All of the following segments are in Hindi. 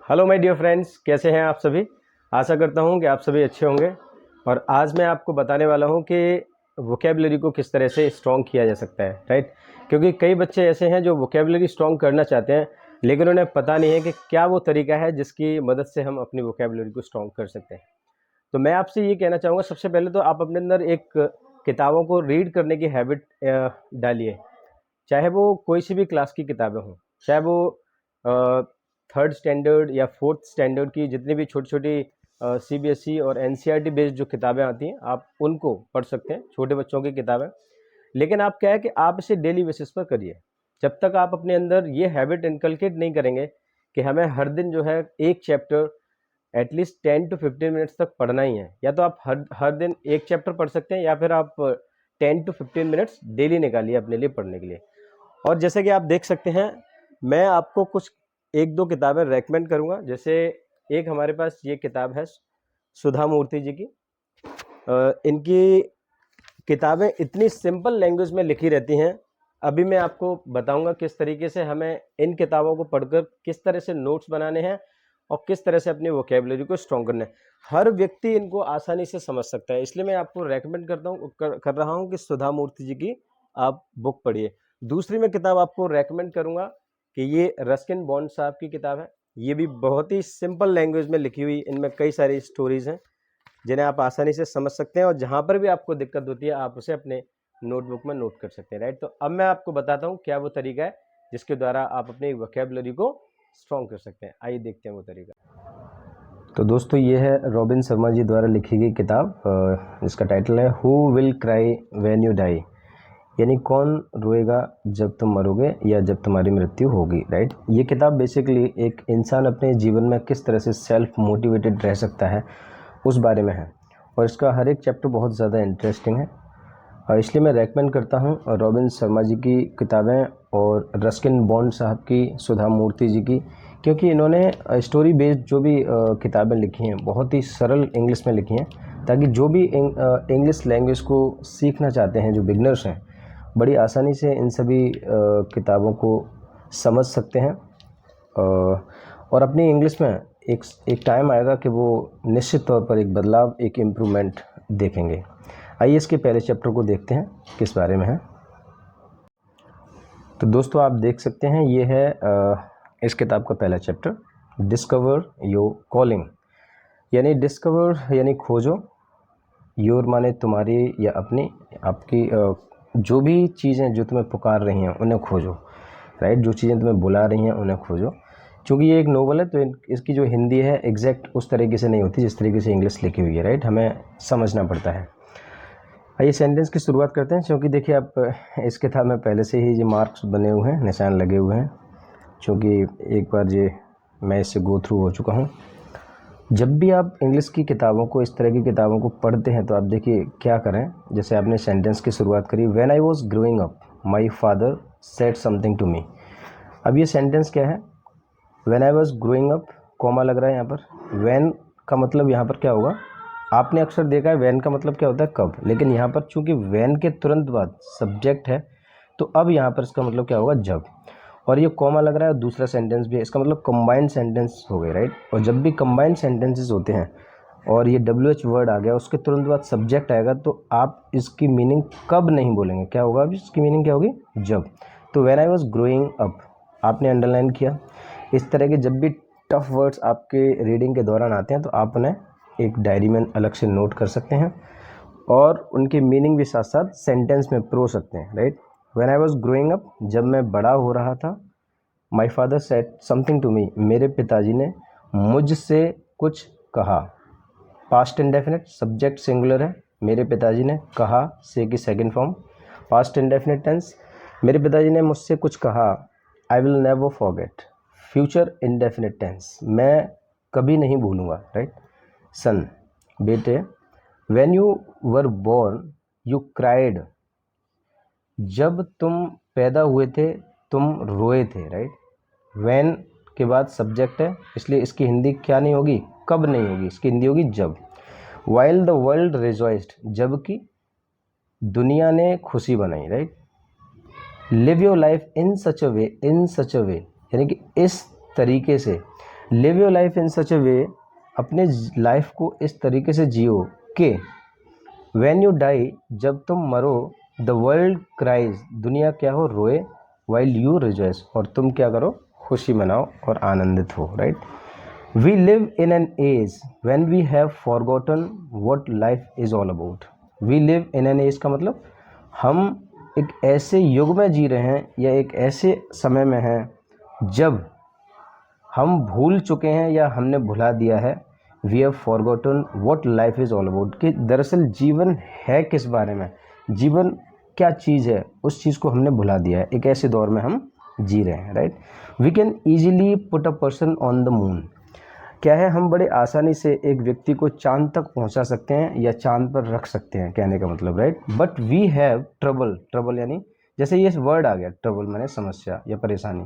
हेलो माय डियर फ्रेंड्स, कैसे हैं आप सभी। आशा करता हूं कि आप सभी अच्छे होंगे। और आज मैं आपको बताने वाला हूं कि वोकेबलरी को किस तरह से स्ट्रॉन्ग किया जा सकता है, राइट। क्योंकि कई बच्चे ऐसे हैं जो वोकेबलरी स्ट्रॉन्ग करना चाहते हैं, लेकिन उन्हें पता नहीं है कि क्या वो तरीका है जिसकी मदद से हम अपनी वोकेबलरी को स्ट्रॉन्ग कर सकते हैं। तो मैं आपसे ये कहना चाहूँगा, सबसे पहले तो आप अपने अंदर एक किताबों को रीड करने की हैबिट डालिए। चाहे वो कोई सी भी क्लास की किताबें हों, चाहे वो थर्ड स्टैंडर्ड या फोर्थ स्टैंडर्ड की जितनी भी छोटी छोटी सीबीएसई और एनसीईआरटी बेस्ड जो किताबें आती हैं, आप उनको पढ़ सकते हैं, छोटे बच्चों की किताबें। लेकिन आप क्या है कि आप इसे डेली बेसिस पर करिए। जब तक आप अपने अंदर ये हैबिट इनकलकेट नहीं करेंगे कि हमें हर दिन जो है एक चैप्टर एटलीस्ट 10 to 15 मिनट्स तक पढ़ना ही है, या तो आप हर दिन एक चैप्टर पढ़ सकते हैं, या फिर आप 10 to 15 मिनट्स डेली निकालिए अपने लिए पढ़ने के लिए। और जैसे कि आप देख सकते हैं, मैं आपको कुछ एक दो किताबें रेकमेंड करूंगा। जैसे एक हमारे पास ये किताब है सुधा मूर्ति जी की। इनकी किताबें इतनी सिंपल लैंग्वेज में लिखी रहती हैं। अभी मैं आपको बताऊंगा किस तरीके से हमें इन किताबों को पढ़कर किस तरह से नोट्स बनाने हैं और किस तरह से अपनी वोकेबलरी को स्ट्रॉन्ग करना है। हर व्यक्ति इनको आसानी से समझ सकता है, इसलिए मैं आपको रेकमेंड कर रहा हूँ कि सुधा मूर्ति जी की आप बुक पढ़िए। दूसरी मैं किताब आपको रेकमेंड करूंगा कि ये रस्किन बॉन्ड साहब की किताब है। ये भी बहुत ही सिंपल लैंग्वेज में लिखी हुई, इनमें कई सारी स्टोरीज हैं जिन्हें आप आसानी से समझ सकते हैं, और जहाँ पर भी आपको दिक्कत होती है आप उसे अपने नोटबुक में नोट कर सकते हैं, राइट। तो अब मैं आपको बताता हूँ क्या वो तरीका है जिसके द्वारा आप अपनी वोकेबलरी को स्ट्रॉन्ग कर सकते हैं। आइए देखते हैं वो तरीका। तो दोस्तों, ये है रॉबिन शर्मा जी द्वारा लिखी गई किताब, जिसका टाइटल है who will cry when you die, यानी कौन रोएगा जब तुम मरोगे या जब तुम्हारी मृत्यु होगी, राइट। ये किताब बेसिकली एक इंसान अपने जीवन में किस तरह से सेल्फ मोटिवेटेड रह सकता है उस बारे में है, और इसका हर एक चैप्टर बहुत ज़्यादा इंटरेस्टिंग है। और इसलिए मैं रेकमेंड करता हूँ रॉबिन शर्मा जी की किताबें और रस्किन बॉन्ड साहब की, सुधा मूर्ति जी की, क्योंकि इन्होंने स्टोरी बेस्ड जो भी किताबें लिखी हैं बहुत ही सरल इंग्लिश में लिखी हैं, ताकि जो भी इंग्लिश लैंग्वेज को सीखना चाहते हैं, जो बिगनर्स हैं, बड़ी आसानी से इन सभी किताबों को समझ सकते हैं। और अपनी इंग्लिश में एक टाइम आएगा कि वो निश्चित तौर पर एक बदलाव, एक इम्प्रूवमेंट देखेंगे। आइए इसके पहले चैप्टर को देखते हैं किस बारे में है। तो दोस्तों, आप देख सकते हैं ये है इस किताब का पहला चैप्टर, डिस्कवर योर कॉलिंग। यानी डिस्कवर यानी खोजो, योर माने तुम्हारी या अपनी, आपकी जो भी चीज़ें जो तुम्हें पुकार रही हैं उन्हें खोजो, राइट। जो चीज़ें तुम्हें बुला रही हैं उन्हें खोजो। क्योंकि ये एक नोवेल है तो इसकी जो हिंदी है एग्जैक्ट उस तरीके से नहीं होती जिस तरीके से इंग्लिश लिखी हुई है, राइट। हमें समझना पड़ता है। आइए सेंटेंस की शुरुआत करते हैं। क्योंकि देखिए, आप इस किताब में पहले से ही ये मार्क्स बने हुए हैं, निशान लगे हुए हैं, क्योंकि एक बार ये मैं इससे गो थ्रू हो चुका हूँ। जब भी आप इंग्लिश की किताबों को, इस तरह की किताबों को पढ़ते हैं, तो आप देखिए क्या करें। जैसे आपने सेंटेंस की शुरुआत करी, when I was growing up my father said something to me. अब ये सेंटेंस क्या है, when I was growing up, comma लग रहा है यहाँ पर। व्हेन का मतलब यहाँ पर क्या होगा, आपने अक्सर देखा है व्हेन का मतलब क्या होता है, कब। लेकिन यहाँ पर चूंकि व्हेन के तुरंत बाद सब्जेक्ट है, तो अब यहाँ पर इसका मतलब क्या होगा, जब। और ये कॉमा लग रहा है, दूसरा सेंटेंस भी है, इसका मतलब कंबाइंड सेंटेंस हो गए, राइट। और जब भी कंबाइंड सेंटेंसेस होते हैं और ये WH वर्ड आ गया, उसके तुरंत बाद सब्जेक्ट आएगा, तो आप इसकी मीनिंग कब नहीं बोलेंगे, क्या होगा, अभी इसकी मीनिंग क्या होगी, जब। तो when I was growing up आपने अंडरलाइन किया। इस तरह के जब भी टफ वर्ड्स आपके रीडिंग के दौरान आते हैं, तो आप उन्हें एक डायरी में अलग से नोट कर सकते हैं और उनके मीनिंग भी साथ साथ सेंटेंस में प्रो सकते हैं, right. When I was growing up, जब मैं बड़ा हो रहा था। My father said something to me, मेरे पिताजी ने मुझसे कुछ कहा। पास्ट इंडेफिनिट, सब्जेक्ट सिंगुलर है, मेरे पिताजी ने कहा, से की second form. Past indefinite tense, मेरे पिताजी ने मुझसे कुछ कहा। I will never forget, future indefinite tense, मैं कभी नहीं भूलूंगा, राइट। सन, बेटे। When you were born you cried, जब तुम पैदा हुए थे तुम रोए थे, राइट। व्हेन के बाद सब्जेक्ट है, इसलिए इसकी हिंदी क्या नहीं होगी, कब नहीं होगी, इसकी हिंदी होगी जब। वाइल द वर्ल्ड रिजॉइस्ड, जबकि दुनिया ने खुशी बनाई, right. Live your life in such a way, in such a way, यानी कि इस तरीके से। Live your life in such a way, अपने लाइफ को इस तरीके से जियो कि व्हेन यू डाई, जब तुम मरो, द वर्ल्ड क्राइज, दुनिया क्या हो, रोए, वाइल यू रिजॉइस, और तुम क्या करो, खुशी मनाओ और आनंदित हो, right. We live in an age when we have forgotten what life is all about. We live in an age का मतलब हम एक ऐसे युग में जी रहे हैं या एक ऐसे समय में हैं जब हम भूल चुके हैं या हमने भुला दिया है, we have forgotten what life is all about, कि दरअसल जीवन है किस बारे में, जीवन क्या चीज़ है, उस चीज़ को हमने भुला दिया है। एक ऐसे दौर में हम जी रहे हैं, right. We can easily put a person on the moon, क्या है, हम बड़े आसानी से एक व्यक्ति को चांद तक पहुंचा सकते हैं या चांद पर रख सकते हैं, कहने का मतलब, right. But we have trouble, trouble यानी जैसे ये वर्ड आ गया ट्रबल माने समस्या या परेशानी,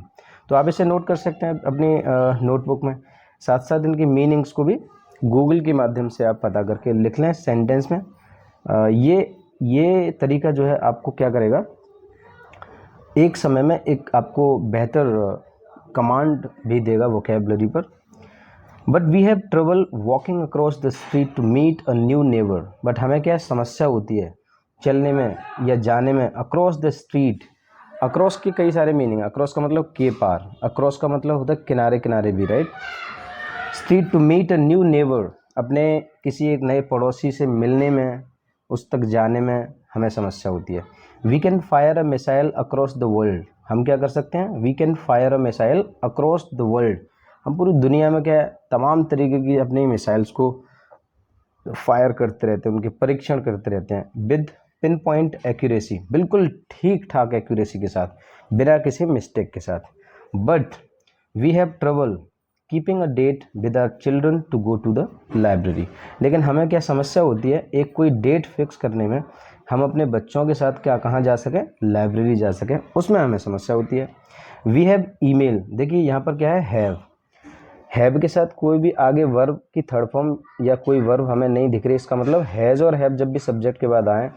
तो आप इसे नोट कर सकते हैं अपनी नोटबुक में। साथ साथ इनकी मीनिंग्स को भी गूगल के माध्यम से आप पता करके लिख लें सेंटेंस में। ये तरीका जो है आपको क्या करेगा, एक समय में एक आपको बेहतर कमांड भी देगा वोकैबुलरी पर। But we have trouble walking across the street to meet a new neighbour, but हमें क्या समस्या होती है चलने में या जाने में। अक्रॉस द स्ट्रीट, अक्रॉस के कई सारे मीनिंग, अक्रॉस का मतलब के पार, अक्रॉस का मतलब होता है किनारे किनारे भी, right. Street to meet a new neighbour, अपने किसी एक नए पड़ोसी से मिलने में, उस तक जाने में हमें समस्या होती है। We can fire a missile across the world, हम क्या कर सकते हैं, we can fire a missile across the world, हम पूरी दुनिया में क्या है तमाम तरीके की अपनी मिसाइल्स को फायर करते रहते हैं, उनके परीक्षण करते रहते हैं। विद पिन पॉइंट एक्यूरेसी, बिल्कुल ठीक ठाक एक्यूरेसी के साथ, बिना किसी मिस्टेक के साथ। But we have trouble keeping a date with our children to go to the library, लेकिन हमें क्या समस्या होती है, एक कोई डेट फिक्स करने में, हम अपने बच्चों के साथ क्या कहाँ जा सकें, लाइब्रेरी जा सकें, उसमें हमें समस्या होती है। वी हैव ईमेल, देखिए यहाँ पर क्या है, हैव के साथ कोई भी आगे वर्ब की थर्ड फॉर्म या कोई वर्ब हमें नहीं दिख रही, इसका मतलब हैज़ और हैव जब भी सब्जेक्ट के बाद आए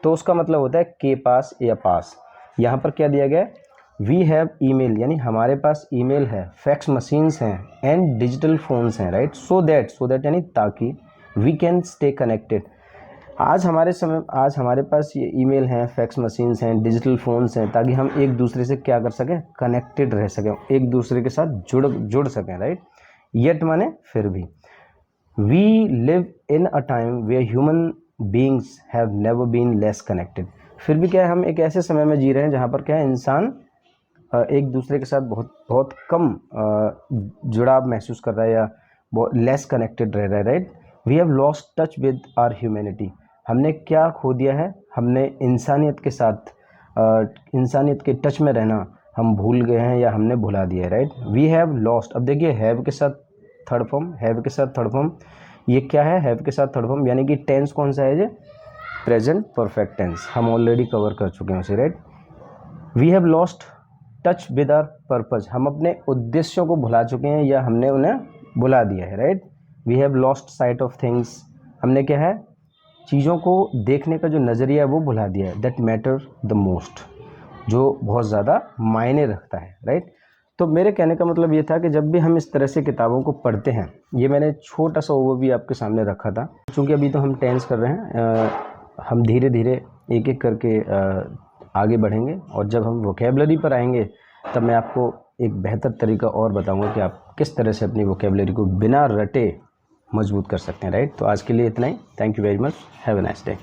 तो उसका मतलब होता है के पास या पास। यहाँ पर क्या दिया गया है, वी हैव ईमेल, यानी हमारे पास ईमेल है, फैक्स मशीन्स हैं, एंड डिजिटल फ़ोन्स हैं, राइट। सो दैट यानी ताकि वी कैन स्टे कनेक्टेड, आज हमारे पास ये ईमेल हैं, फैक्स मशीन्स हैं, डिजिटल फ़ोन्स हैं, ताकि हम एक दूसरे से क्या कर सकें, कनेक्टेड रह सकें, एक दूसरे के साथ जुड़ सकें, राइट। येट माने फिर भी। We live in a time where human beings have never been less connected, फिर भी क्या है, हम एक ऐसे समय में जी रहे हैं जहाँ पर क्या है, इंसान एक दूसरे के साथ बहुत कम जुड़ाव महसूस कर रहा है या बहुत लेस कनेक्टेड रह रहा है, right. We have lost touch with our humanity, हमने क्या खो दिया है, हमने इंसानियत के साथ इंसानियत के टच में रहना हम भूल गए हैं या हमने भुला दिया है, राइट। वी हैव लॉस्ट, अब देखिए हैव के साथ थर्ड फॉर्म, हैव के साथ थर्ड फॉर्म, ये क्या है, हैव के साथ थर्ड फॉर्म, यानी कि टेंस कौन सा है, ये प्रेजेंट परफेक्ट टेंस, हम ऑलरेडी कवर कर चुके हैं उसे, right. We have lost touch with our purpose, हम अपने उद्देश्यों को भुला चुके हैं या हमने उन्हें भुला दिया है, right. We have lost sight of things, हमने क्या है, चीज़ों को देखने का जो नज़रिया है वो भुला दिया है। दैट मैटर द मोस्ट, जो बहुत ज़्यादा मायने रखता है, राइट। तो मेरे कहने का मतलब ये था कि जब भी हम इस तरह से किताबों को पढ़ते हैं, ये मैंने छोटा सा ओवरव्यू आपके सामने रखा था, क्योंकि अभी तो हम टेंस कर रहे हैं, हम धीरे धीरे एक एक करके आगे बढ़ेंगे, और जब हम वोकैबुलरी पर आएंगे तब मैं आपको एक बेहतर तरीका और बताऊंगा कि आप किस तरह से अपनी वोकैबुलरी को बिना रटे मजबूत कर सकते हैं, राइट। तो आज के लिए इतना ही, thank you very much, have a nice day.